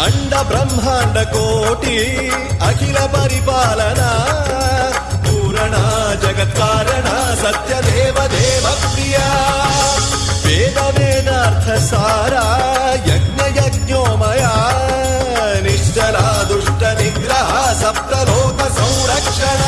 అండ బ్రహ్మాండ కోటి అఖిల పరిపాలన పూరణ జగత్కారణ సత్యదేవ దేవ ప్రియ వేద వేదార్థ సారా యజ్ఞ యజ్ఞోమయా నిశ్చలా దుష్ట నిగ్రహ సప్తలోక సంరక్షణ